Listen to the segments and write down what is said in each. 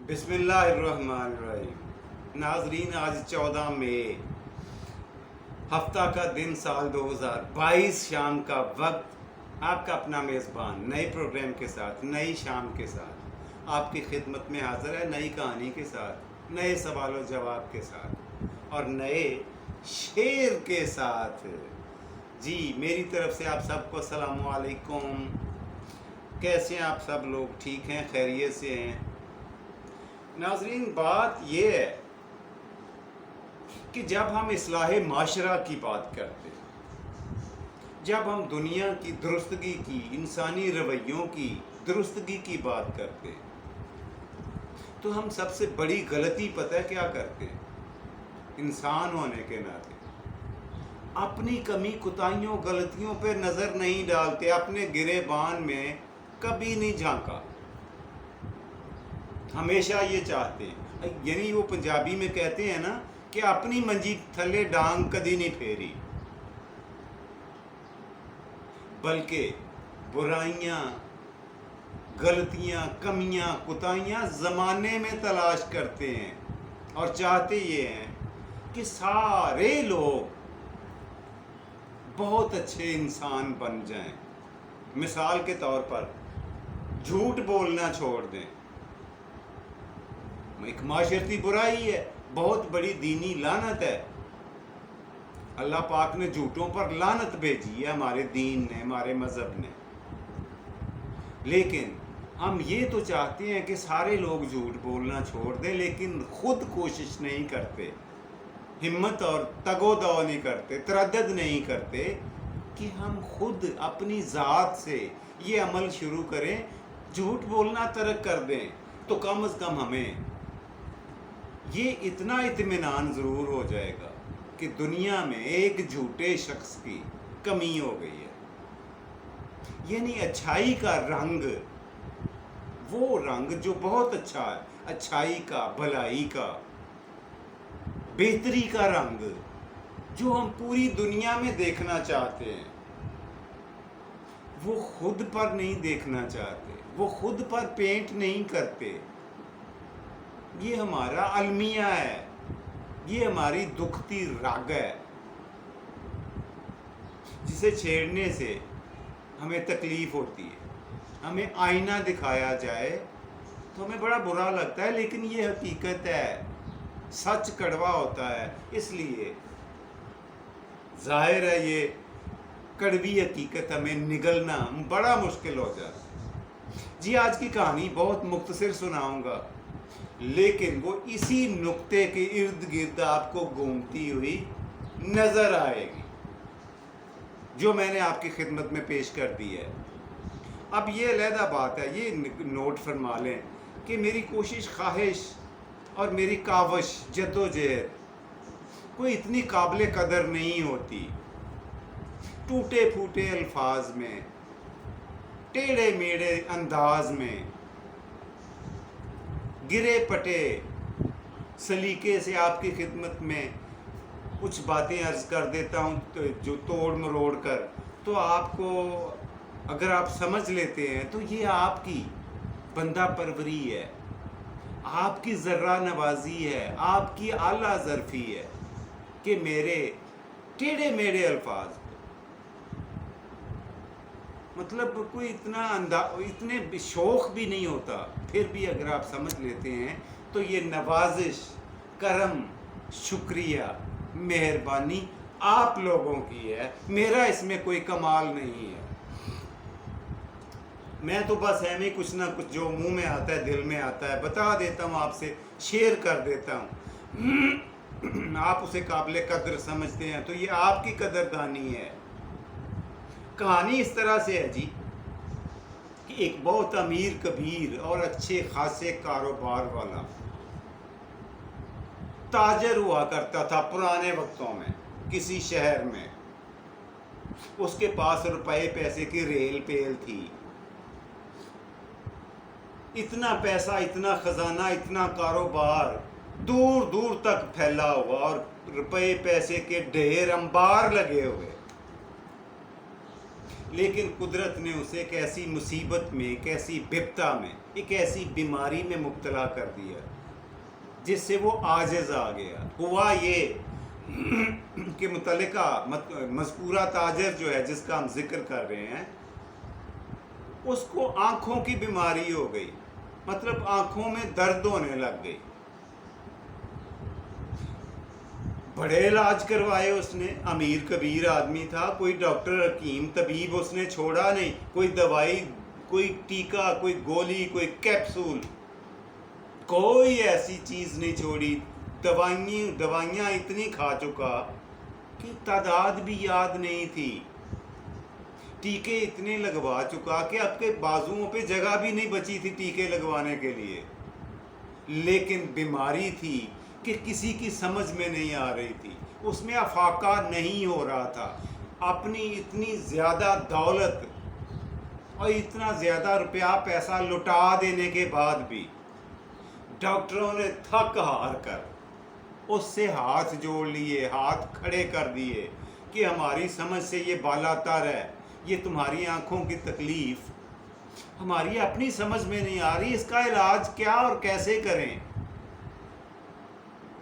بسم اللہ الرحمن الرحیم۔ ناظرین، آج 14 مئی، ہفتہ کا دن، سال 2022، شام کا وقت، آپ کا اپنا میزبان نئے پروگرام کے ساتھ، نئی شام کے ساتھ آپ کی خدمت میں حاضر ہے، نئی کہانی کے ساتھ، نئے سوال و جواب کے ساتھ اور نئے شعر کے ساتھ۔ جی، میری طرف سے آپ سب کو السلام علیکم۔ کیسے ہیں آپ سب لوگ؟ ٹھیک ہیں؟ خیریت سے ہیں؟ ناظرین، بات یہ ہے کہ جب ہم اصلاح معاشرہ کی بات کرتے ہیں، جب ہم دنیا کی درستگی کی، انسانی رویوں کی درستگی کی بات کرتے ہیں، تو ہم سب سے بڑی غلطی پتہ ہے کیا کرتے ہیں؟ انسان ہونے کے ناطے اپنی کمی کوتاہیوں غلطیوں پہ نظر نہیں ڈالتے، اپنے گریبان میں کبھی نہیں جھانکا، ہمیشہ یہ چاہتے ہیں، یعنی وہ پنجابی میں کہتے ہیں نا کہ اپنی منجی تھلے ڈانگ کدی نہیں پھیری، بلکہ برائیاں، غلطیاں، کمیاں، کوتاہیاں زمانے میں تلاش کرتے ہیں اور چاہتے یہ ہیں کہ سارے لوگ بہت اچھے انسان بن جائیں۔ مثال کے طور پر جھوٹ بولنا چھوڑ دیں، ایک معاشرتی برائی ہے، بہت بڑی دینی لعنت ہے۔ اللہ پاک نے جھوٹوں پر لعنت بھیجی ہے، ہمارے دین نے، ہمارے مذہب نے۔ لیکن ہم یہ تو چاہتے ہیں کہ سارے لوگ جھوٹ بولنا چھوڑ دیں، لیکن خود کوشش نہیں کرتے، ہمت اور تگ و دو نہیں کرتے، تردد نہیں کرتے کہ ہم خود اپنی ذات سے یہ عمل شروع کریں، جھوٹ بولنا ترک کر دیں، تو کم از کم ہمیں یہ اتنا اطمینان ضرور ہو جائے گا کہ دنیا میں ایک جھوٹے شخص کی کمی ہو گئی ہے۔ یعنی اچھائی کا رنگ، وہ رنگ جو بہت اچھا ہے، اچھائی کا، بھلائی کا، بہتری کا رنگ، جو ہم پوری دنیا میں دیکھنا چاہتے ہیں، وہ خود پر نہیں دیکھنا چاہتے، وہ خود پر پینٹ نہیں کرتے۔ یہ ہمارا المیہ ہے، یہ ہماری دکھتی رگ ہے، جسے چھیڑنے سے ہمیں تکلیف ہوتی ہے۔ ہمیں آئینہ دکھایا جائے تو ہمیں بڑا برا لگتا ہے، لیکن یہ حقیقت ہے، سچ کڑوا ہوتا ہے، اس لیے ظاہر ہے یہ کڑوی حقیقت ہمیں نگلنا بڑا مشکل ہو جاتا ہے۔ جی، آج کی کہانی بہت مختصر سناؤں گا، لیکن وہ اسی نقطے کے ارد گرد آپ کو گھومتی ہوئی نظر آئے گی جو میں نے آپ کی خدمت میں پیش کر دی ہے۔ اب یہ علیحدہ بات ہے، یہ نوٹ فرما لیں کہ میری کوشش، خواہش اور میری کاوش، جدوجہد کوئی اتنی قابل قدر نہیں ہوتی۔ ٹوٹے پھوٹے الفاظ میں، ٹیڑھے میڑھے انداز میں، گرے پٹے سلیقے سے آپ کی خدمت میں کچھ باتیں عرض کر دیتا ہوں، جو توڑ مروڑ کر، تو آپ کو اگر آپ سمجھ لیتے ہیں تو یہ آپ کی بندہ پروری ہے، آپ کی ذرہ نوازی ہے، آپ کی اعلیٰ ظرفی ہے کہ میرے ٹیڑھے میڑھے الفاظ، مطلب کوئی اتنے شوق بھی نہیں ہوتا، پھر بھی اگر آپ سمجھ لیتے ہیں تو یہ نوازش، کرم، شکریہ، مہربانی آپ لوگوں کی ہے، میرا اس میں کوئی کمال نہیں ہے۔ میں تو بس ایویں کچھ نہ کچھ جو منہ میں آتا ہے، دل میں آتا ہے، بتا دیتا ہوں، آپ سے شیئر کر دیتا ہوں۔ آپ اسے قابل قدر سمجھتے ہیں تو یہ آپ کی قدردانی ہے۔ کہانی اس طرح سے ہے جی کہ ایک بہت امیر کبیر اور اچھے خاصے کاروبار والا تاجر ہوا کرتا تھا پرانے وقتوں میں کسی شہر میں۔ اس کے پاس روپے پیسے کی ریل پیل تھی، اتنا پیسہ، اتنا خزانہ، اتنا کاروبار دور دور تک پھیلا ہوا، اور روپے پیسے کے ڈھیر انبار لگے ہوئے۔ لیکن قدرت نے اسے ایک ایسی مصیبت میں، ایک ایسی بپتا میں ایک ایسی بیماری میں مبتلا کر دیا جس سے وہ عاجز آ گیا. ہوا یہ کہ متعلقہ مذکورہ تاجر جو ہے جس کا ہم ذکر کر رہے ہیں اس کو آنکھوں کی بیماری ہو گئی, مطلب آنکھوں میں درد ہونے لگ گئی. بڑے علاج کروائے اس نے, امیر کبیر آدمی تھا, کوئی ڈاکٹر حکیم طبیب اس نے چھوڑا نہیں, کوئی دوائی, کوئی ٹیکہ, کوئی گولی, کوئی کیپسول, کوئی ایسی چیز نہیں چھوڑی. دوائیاں اتنی کھا چکا کہ تعداد بھی یاد نہیں تھی. ٹیکے اتنے لگوا چکا کہ اب کے بازوؤں پہ جگہ بھی نہیں بچی تھی ٹیکے لگوانے کے لیے. لیکن بیماری تھی کہ کسی کی سمجھ میں نہیں آ رہی تھی, اس میں افاقہ نہیں ہو رہا تھا. اپنی اتنی زیادہ دولت اور اتنا زیادہ روپیہ پیسہ لٹا دینے کے بعد بھی ڈاکٹروں نے تھک ہار کر اس سے ہاتھ جوڑ لیے, ہاتھ کھڑے کر دیے کہ ہماری سمجھ سے یہ بالا تر ہے, یہ تمہاری آنکھوں کی تکلیف ہماری اپنی سمجھ میں نہیں آ رہی, اس کا علاج کیا اور کیسے کریں.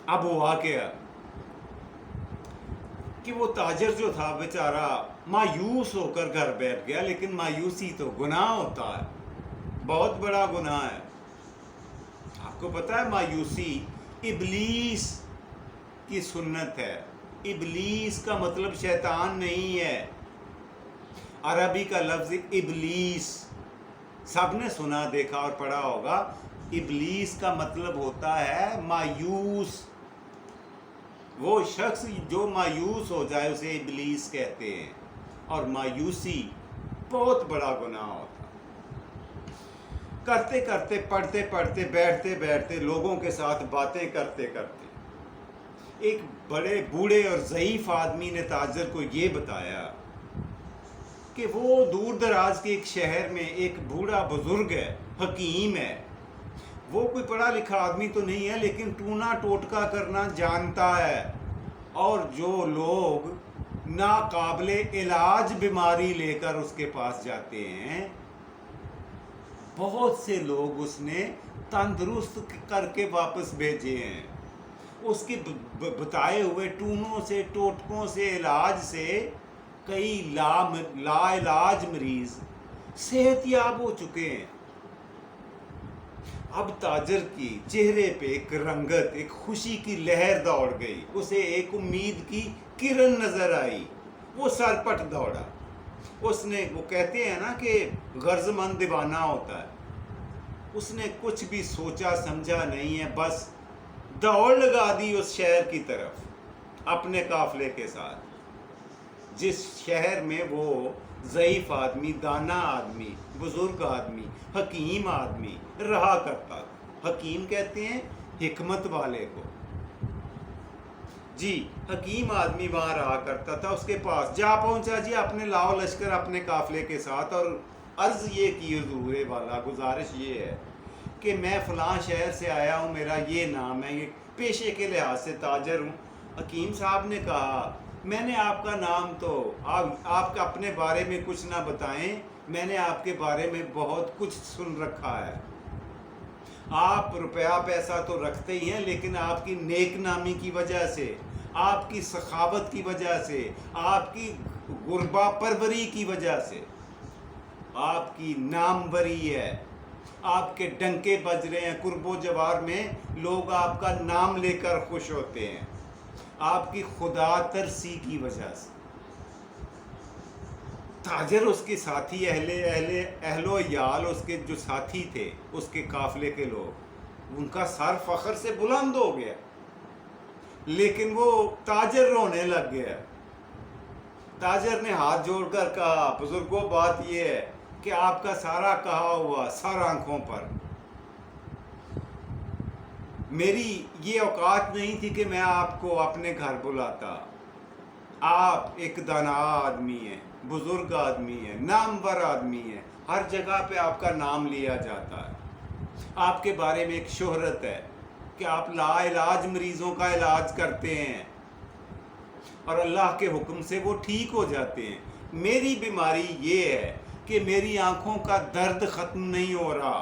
اب ہوا کیا کہ وہ تاجر جو تھا بیچارہ مایوس ہو کر گھر بیٹھ گیا. لیکن مایوسی تو گناہ ہوتا ہے, بہت بڑا گناہ ہے. آپ کو پتہ ہے مایوسی ابلیس کی سنت ہے. ابلیس کا مطلب شیطان نہیں ہے. عربی کا لفظ ابلیس سب نے سنا, دیکھا اور پڑھا ہوگا. ابلیس کا مطلب ہوتا ہے مایوس. وہ شخص جو مایوس ہو جائے اسے ابلیس کہتے ہیں, اور مایوسی بہت بڑا گناہ ہوتا. کرتے کرتے, پڑھتے پڑھتے, بیٹھتے بیٹھتے, لوگوں کے ساتھ باتیں کرتے کرتے ایک بڑے بوڑھے اور ضعیف آدمی نے تاجر کو یہ بتایا کہ وہ دور دراز کے ایک شہر میں ایک بوڑھا بزرگ ہے, حکیم ہے. وہ کوئی پڑھا لکھا آدمی تو نہیں ہے لیکن ٹونا ٹوٹکا کرنا جانتا ہے. اور جو لوگ ناقابل علاج بیماری لے کر اس کے پاس جاتے ہیں, بہت سے لوگ اس نے تندرست کر کے واپس بھیجے ہیں. اس کے بتائے ہوئے ٹونوں سے, ٹوٹکوں سے, علاج سے کئی لا علاج مریض صحت یاب ہو چکے ہیں. اب تاجر کی چہرے پہ ایک رنگت, ایک خوشی کی لہر دوڑ گئی. اسے ایک امید کی کرن نظر آئی. وہ سر پٹ دوڑا. اس نے, وہ کہتے ہیں نا کہ غرض مند دیوانہ ہوتا ہے, اس نے کچھ بھی سوچا سمجھا نہیں ہے, بس دوڑ لگا دی اس شہر کی طرف اپنے قافلے کے ساتھ, جس شہر میں وہ ضعیف آدمی, دانا آدمی, بزرگ آدمی, حکیم آدمی رہا کرتا تھا. حکیم کہتے ہیں حکمت والے کو. جی, حکیم آدمی وہاں رہا کرتا تھا. اس کے پاس جا پہنچا جی اپنے لاؤ لشکر اپنے قافلے کے ساتھ, اور عرض یہ کی حضور والا, گزارش یہ ہے کہ میں فلاں شہر سے آیا ہوں, میرا یہ نام ہے, یہ پیشے کے لحاظ سے تاجر ہوں. حکیم صاحب نے کہا میں نے آپ کا نام تو آپ کا اپنے بارے میں کچھ نہ بتائیں, میں نے آپ کے بارے میں بہت کچھ سن رکھا ہے. آپ روپیہ پیسہ تو رکھتے ہی ہیں لیکن آپ کی نیک نامی کی وجہ سے, آپ کی سخاوت کی وجہ سے, آپ کی غربا پروری کی وجہ سے آپ کی ناموری ہے, آپ کے ڈنکے بج رہے ہیں قرب و جوار میں, لوگ آپ کا نام لے کر خوش ہوتے ہیں, آپ کی خدا ترسی کی وجہ سے. تاجر, اس کے ساتھی اہل و عیال, اس کے جو ساتھی تھے, اس کے قافلے کے لوگ, ان کا سر فخر سے بلند ہو گیا. لیکن وہ تاجر رونے لگ گیا. تاجر نے ہاتھ جوڑ کر کہا بزرگوں بات یہ ہے کہ آپ کا سارا کہا ہوا سر آنکھوں پر, میری یہ اوقات نہیں تھی کہ میں آپ کو اپنے گھر بلاتا. آپ ایک دانا آدمی ہیں, بزرگ آدمی ہیں, نامور آدمی ہیں, ہر جگہ پہ آپ کا نام لیا جاتا ہے. آپ کے بارے میں ایک شہرت ہے کہ آپ لا علاج مریضوں کا علاج کرتے ہیں اور اللہ کے حکم سے وہ ٹھیک ہو جاتے ہیں. میری بیماری یہ ہے کہ میری آنکھوں کا درد ختم نہیں ہو رہا,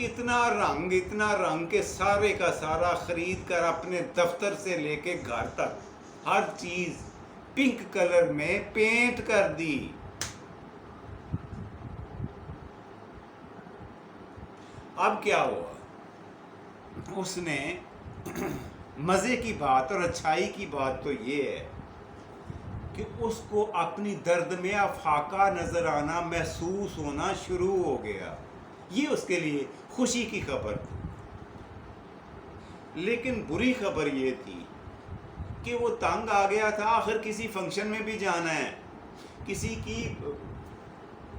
اتنا رنگ کہ سارے کا سارا خرید کر اپنے دفتر سے لے کے گھر تک ہر چیز پنک کلر میں پینٹ کر دی. اب کیا ہوا؟ اس نے مزے کی بات اور اچھائی کی بات تو یہ ہے کہ اس کو اپنی درد میں افاقہ نظر آنا، محسوس ہونا شروع ہو گیا. یہ اس کے لیے خوشی کی خبر تھی. لیکن بری خبر یہ تھی کہ وہ تنگ آ گیا تھا. آخر کسی فنکشن میں بھی جانا ہے، کسی کی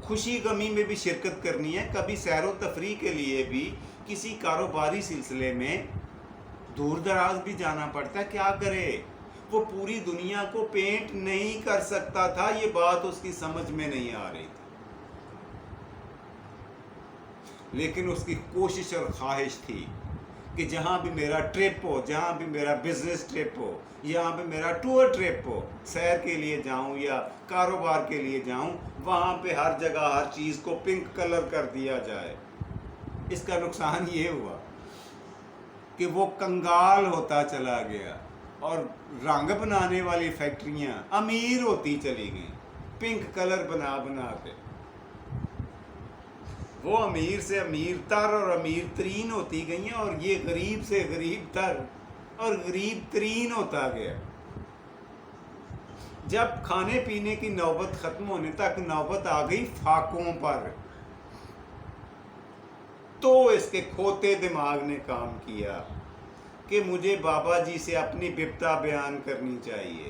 خوشی غمی میں بھی شرکت کرنی ہے، کبھی سیر و تفریح کے لیے بھی کسی کاروباری سلسلے میں دور دراز بھی جانا پڑتا ہے. کیا کرے؟ وہ پوری دنیا کو پینٹ نہیں کر سکتا تھا. یہ بات اس کی سمجھ میں نہیں آ رہی تھی. لیکن اس کی کوشش اور خواہش تھی کہ جہاں بھی میرا ٹرپ ہو، جہاں بھی میرا بزنس ٹرپ ہو، یہاں پہ میرا ٹور ٹرپ ہو، سیر کے لیے جاؤں یا کاروبار کے لیے جاؤں، وہاں پہ ہر جگہ ہر چیز کو پنک کلر کر دیا جائے. اس کا نقصان یہ ہوا کہ وہ کنگال ہوتا چلا گیا اور رنگ بنانے والی فیکٹریاں امیر ہوتی چلی گئیں پنک کلر بنا بنا کے. وہ امیر سے امیر تر اور امیر ترین ہوتی گئی ہیں، اور یہ غریب سے غریب تر اور غریب ترین ہوتا گیا. جب کھانے پینے کی نوبت ختم ہونے تک نوبت آ گئی فاقوں پر، تو اس کے کھوتے دماغ نے کام کیا کہ مجھے بابا جی سے اپنی بپتا بیان کرنی چاہیے،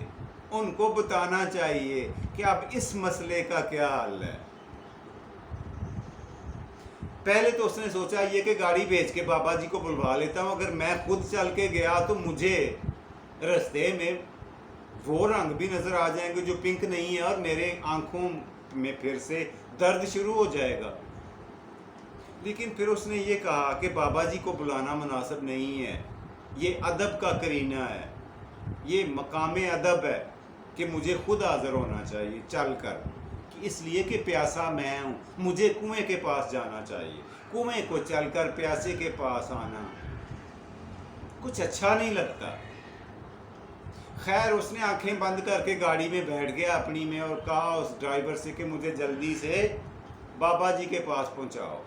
ان کو بتانا چاہیے کہ اب اس مسئلے کا کیا حل ہے. پہلے تو اس نے سوچا یہ کہ گاڑی بھیج کے بابا جی کو بلوا لیتا ہوں. اگر میں خود چل کے گیا تو مجھے رستے میں وہ رنگ بھی نظر آ جائیں گے جو پنک نہیں ہے، اور میرے آنکھوں میں پھر سے درد شروع ہو جائے گا. لیکن پھر اس نے یہ کہا کہ بابا جی کو بلانا مناسب نہیں ہے، یہ ادب کا کرینہ ہے، یہ مقام ادب ہے کہ مجھے خود حاضر ہونا چاہیے چل کر، اس لیے کہ پیاسا میں ہوں، مجھے کنویں کے پاس جانا چاہیے. کنویں کو چل کر پیاسے کے پاس آنا کچھ اچھا نہیں لگتا. خیر اس نے آنکھیں بند کر کے گاڑی میں بیٹھ گیا اپنی میں، اور کہا اس ڈرائیور سے کہ مجھے جلدی سے بابا جی کے پاس پہنچاؤ.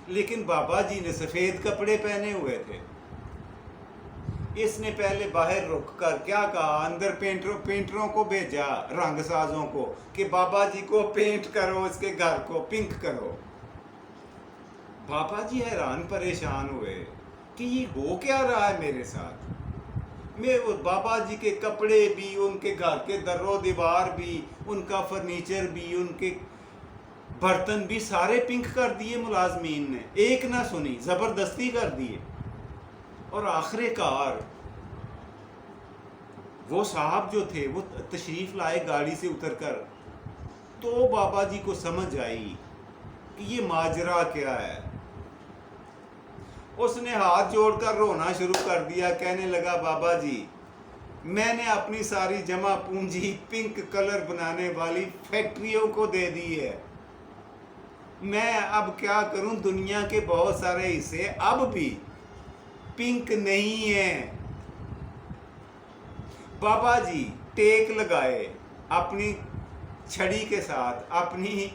لیکن بابا جی نے سفید کپڑے پہنے ہوئے تھے. اس نے پہلے باہر رک کر کیا کہا، اندر پینٹروں کو بھیجا، رنگ سازوں کو، کہ بابا جی کو پینٹ کرو، اس کے گھر کو پنک کرو. بابا جی حیران پریشان ہوئے کہ یہ ہو کیا رہا ہے میرے ساتھ. بابا جی کے کپڑے بھی، ان کے گھر کے در و دیوار بھی، ان کا فرنیچر بھی، ان کے برتن بھی سارے پنک کر دیے ملازمین نے. ایک نہ سنی، زبردستی کر دیے. اور آخر کار وہ صاحب جو تھے وہ تشریف لائے گاڑی سے اتر کر، تو بابا جی کو سمجھ آئی کہ یہ ماجرا کیا ہے. اس نے ہاتھ جوڑ کر رونا شروع کر دیا. کہنے لگا بابا جی میں نے اپنی ساری جمع پونجی پنک کلر بنانے والی فیکٹریوں کو دے دی ہے. میں اب کیا کروں؟ دنیا کے بہت سارے حصے اب بھی پنک نہیں ہیں. بابا جی ٹیک لگائے اپنی چھڑی کے ساتھ، اپنی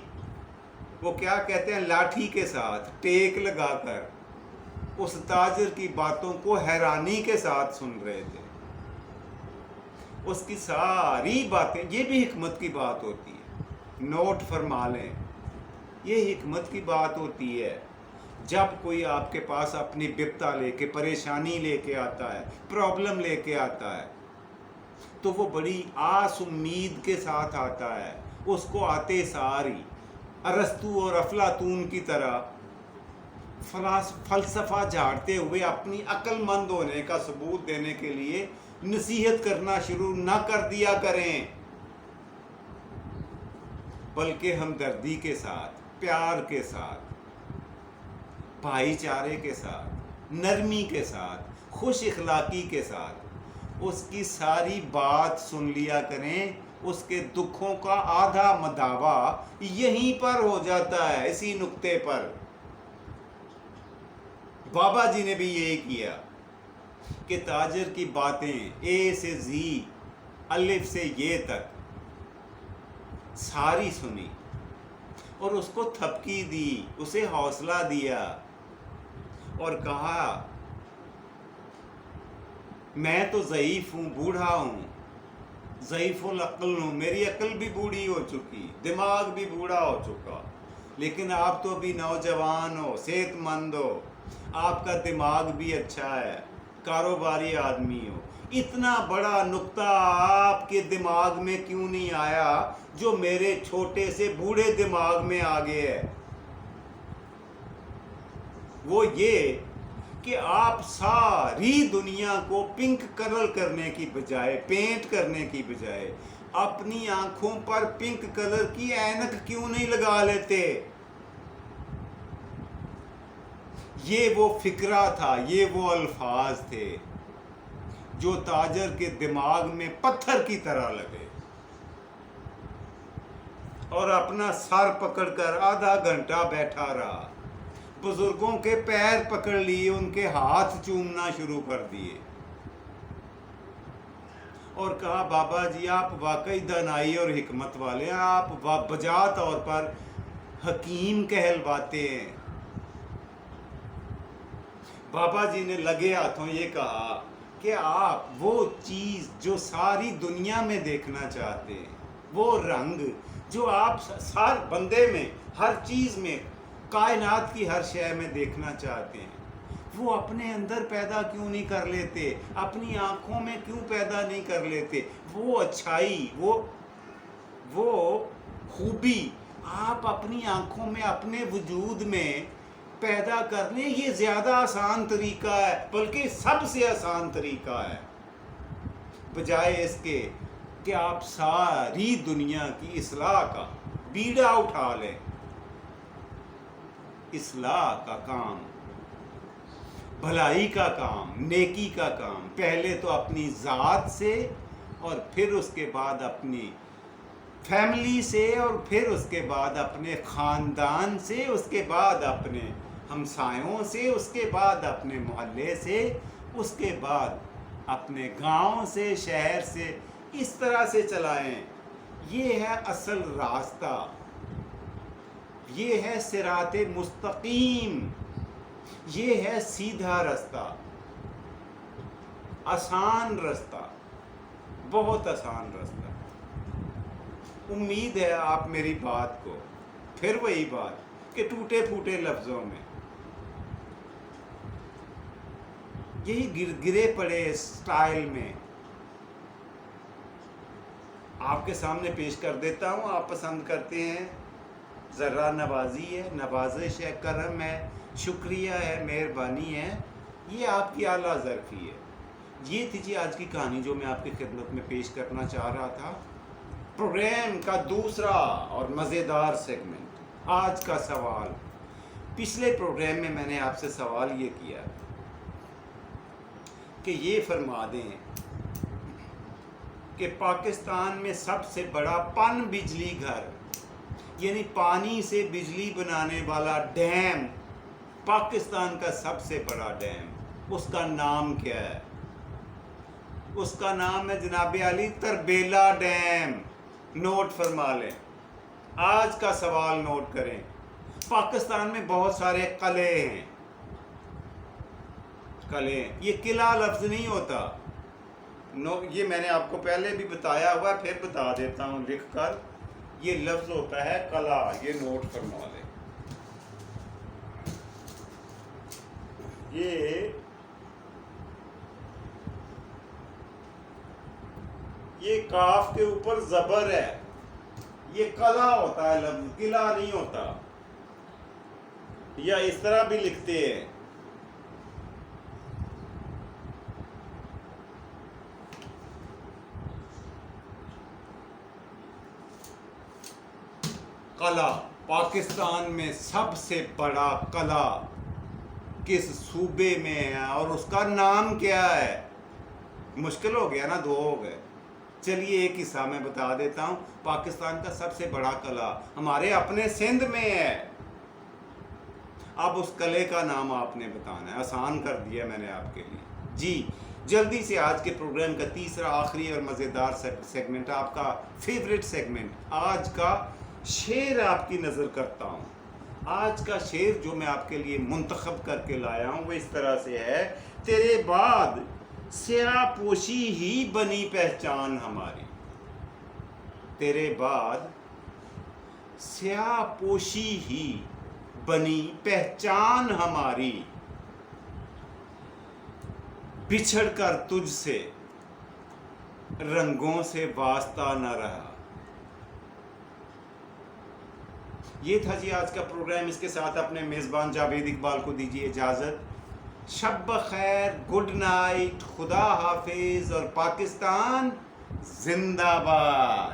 وہ کیا کہتے ہیں لاٹھی کے ساتھ ٹیک لگا کر اس تاجر کی باتوں کو حیرانی کے ساتھ سن رہے تھے. اس کی ساری باتیں، یہ بھی حکمت کی بات ہوتی ہے، نوٹ فرما لیں، یہ حکمت کی بات ہوتی ہے. جب کوئی آپ کے پاس اپنی بپتا لے کے، پریشانی لے کے آتا ہے، پرابلم لے کے آتا ہے، تو وہ بڑی آس امید کے ساتھ آتا ہے. اس کو آتے ساری ارسطو اور افلاطون کی طرح فلسفہ جھاڑتے ہوئے اپنی عقل مند ہونے کا ثبوت دینے کے لیے نصیحت کرنا شروع نہ کر دیا کریں، بلکہ ہمدردی کے ساتھ، پیار کے ساتھ، بھائی چارے کے ساتھ، نرمی کے ساتھ، خوش اخلاقی کے ساتھ اس کی ساری بات سن لیا کریں. اس کے دکھوں کا آدھا مداوا یہیں پر ہو جاتا ہے، اسی نقطے پر. بابا جی نے بھی یہی کیا کہ تاجر کی باتیں اے سے زی، الف سے یہ تک ساری سنی اور اس کو تھپکی دی، اسے حوصلہ دیا اور کہا میں تو ضعیف ہوں، بوڑھا ہوں، ضعیف العقل ہوں، میری عقل بھی بوڑھی ہو چکی، دماغ بھی بوڑھا ہو چکا، لیکن آپ تو ابھی نوجوان ہو، صحت مند ہو، آپ کا دماغ بھی اچھا ہے، کاروباری آدمی ہو، اتنا بڑا نقطہ آپ کے دماغ میں کیوں نہیں آیا جو میرے چھوٹے سے بوڑھے دماغ میں آگے ہے؟ وہ یہ کہ آپ ساری دنیا کو پنک کلر کرنے کی بجائے، پینٹ کرنے کی بجائے اپنی آنکھوں پر پنک کلر کی اینک کیوں نہیں لگا لیتے؟ یہ وہ فکرہ تھا، یہ وہ الفاظ تھے جو تاجر کے دماغ میں پتھر کی طرح لگے، اور اپنا سر پکڑ کر آدھا گھنٹہ بیٹھا رہا، بزرگوں کے پیر پکڑ لیے، ان کے ہاتھ چومنا شروع کر دیے اور کہا بابا جی آپ واقعی دانائی اور حکمت والے ہیں، آپ بجا طور پر حکیم کہلواتے ہیں۔ بابا جی نے لگے ہاتھوں یہ کہا کہ آپ وہ چیز جو ساری دنیا میں دیکھنا چاہتے ہیں، وہ رنگ جو آپ ہر بندے میں، ہر چیز میں، کائنات کی ہر شے میں دیکھنا چاہتے ہیں، وہ اپنے اندر پیدا کیوں نہیں کر لیتے؟ اپنی آنکھوں میں کیوں پیدا نہیں کر لیتے؟ وہ اچھائی، وہ خوبی آپ اپنی آنکھوں میں، اپنے وجود میں پیدا کرنے، یہ زیادہ آسان طریقہ ہے، بلکہ سب سے آسان طریقہ ہے، بجائے اس کے کہ آپ ساری دنیا کی اصلاح کا بیڑا اٹھا لیں۔ اصلاح کا کام، بھلائی کا کام، نیکی کا کام پہلے تو اپنی ذات سے، اور پھر اس کے بعد اپنی فیملی سے، اور پھر اس کے بعد اپنے خاندان سے، اس کے بعد اپنے ہمسایوں سے، اس کے بعد اپنے محلے سے، اس کے بعد اپنے گاؤں سے، شہر سے، اس طرح سے چلائیں۔ یہ ہے اصل راستہ، یہ ہے صراط مستقیم، یہ ہے سیدھا رستہ، آسان رستہ، بہت آسان رستہ۔ امید ہے آپ میری بات کو، پھر وہی بات کہ ٹوٹے پھوٹے لفظوں میں، یہی گرے پڑے سٹائل میں آپ کے سامنے پیش کر دیتا ہوں۔ آپ پسند کرتے ہیں، ذرا نوازی ہے، نوازش ہے، کرم ہے، شکریہ ہے، مہربانی ہے، یہ آپ کی اعلیٰ ظرفی ہے۔ یہ تھی جی آج کی کہانی جو میں آپ کی خدمت میں پیش کرنا چاہ رہا تھا، پروگرام کا دوسرا اور مزیدار سیگمنٹ۔ آج کا سوال، پچھلے پروگرام میں نے آپ سے سوال یہ کیا کہ یہ فرما دیں کہ پاکستان میں سب سے بڑا پن بجلی گھر، یعنی پانی سے بجلی بنانے والا ڈیم، پاکستان کا سب سے بڑا ڈیم، اس کا نام کیا ہے؟ اس کا نام ہے جناب علی تربیلا ڈیم۔ نوٹ فرما لیں، آج کا سوال نوٹ کریں۔ پاکستان میں بہت سارے قلعے ہیں، قلعے، یہ قلعہ لفظ نہیں ہوتا، یہ میں نے آپ کو پہلے بھی بتایا ہوا ہے، پھر بتا دیتا ہوں لکھ کر، یہ لفظ ہوتا ہے قلعہ، یہ نوٹ فرما لیں۔ یہ کاف کے اوپر زبر ہے، یہ قلعہ ہوتا ہے لفظ، قلعہ نہیں ہوتا، یا اس طرح بھی لکھتے ہیں۔ قلعہ، پاکستان میں سب سے بڑا قلعہ کس صوبے میں ہے اور اس کا نام کیا ہے؟ مشکل ہو گیا نا، دو ہو گئے۔ چلیے ایک حصہ میں بتا دیتا ہوں۔ پاکستان کا سب سے بڑا قلعہ ہمارے اپنے سندھ میں ہے، اب اس قلعے کا نام آپ نے بتانا ہے. آسان کر دیا میں نے آپ کے لیے. جی جلدی سے آج کے پروگرام کا تیسرا آخری اور مزیدار سیگمنٹ، آپ کا فیوریٹ سیگمنٹ، آج کا شعر آپ کی نظر کرتا ہوں. آج کا شعر جو میں آپ کے لیے منتخب کر کے لایا ہوں وہ اس طرح سے ہے: تیرے بعد سیاہ پوشی ہی بنی پہچان ہماری. تیرے بعد سیاہ پوشی ہی بنی پہچان ہماری، بچھڑ کر تجھ سے رنگوں سے واسطہ نہ رہا. یہ تھا جی آج کا پروگرام. اس کے ساتھ اپنے میزبان جاوید اقبال کو دیجیے اجازت. شب بخیر، گڈ نائٹ، خدا حافظ، اور پاکستان زندہ باد.